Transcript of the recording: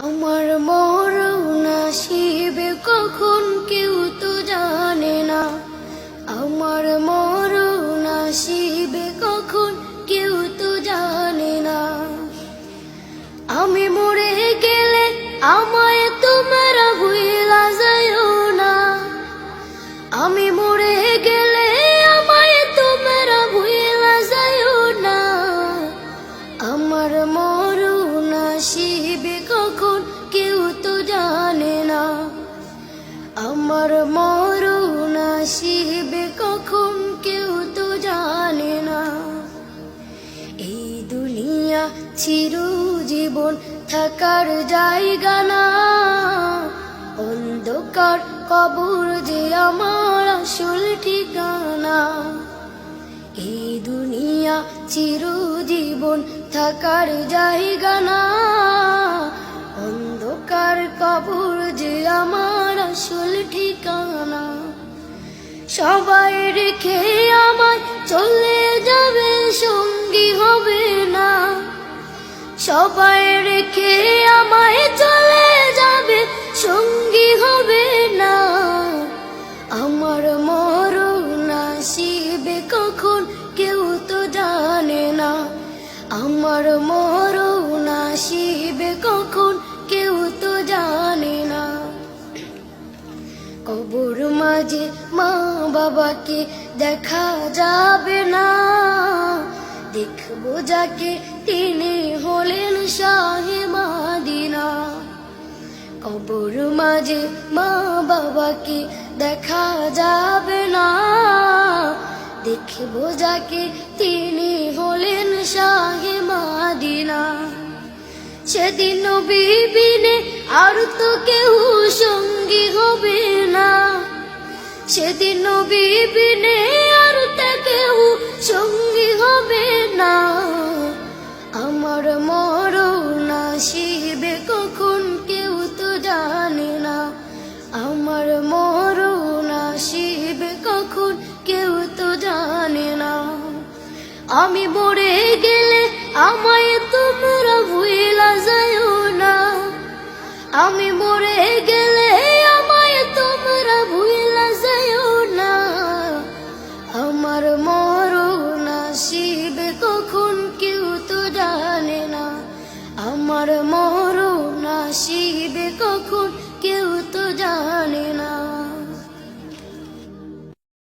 আমার মরণ আসিবে কখন কেউ তো জানে না। আমার মরণ আসিবে কখন কেউ তো জানে না। আমি মরে গেলে আমায় তোমরা ভুইলা যাইও না। আমি মরে গেলে আমায় তোমরা ভুইলা যাইও না। আমার মরণ আসিবে কখন কেউ তো জানে না। আমার মরণ আসিবে কখন কেউ তো জানে না। এই দুনিয়া চিরজীবন থাকার জায়গা না। অন্ধকার কবর যে আমার আসল ঠিকানা। এই দুনিয়া চিরজীবন থাকার জায়গা না। অন্ধকার কবর যে আমার আসল ঠিকানা। সবাই রেখে আমায় চলে যাবে, সঙ্গী হবে না। সবাই রেখে আমায় চলে যাবে, সঙ্গী হবে না। আমার মরণ আসিবে কখন কেউ তো জানে না। আমার মরণ আসিবে কখন কেউ তো জানে না। কবর মাঝে মা বাবাকে দেখা যাবে না। দেখবো যাকে তিনি হলেন শাহে মদিনা। কবর মাঝে মা বাবাকে দেখা যাবে না। দেখবো যাকে তিনি হলেন শাহে মদিনা। সেদিন নবী বিনে আর তো কেউ সঙ্গী হবে না। সেদিন নবী বিনে আর তো কেউ সঙ্গী হবে না। আমার মরণ আসিবে কখন কেউ তো জানে না। আমার মরণ আসিবে কখন কেউ তো জানে না। আমি মরে গেলে আমায় তোমরা ভুইলা যাইও না। আমি মরে গেলে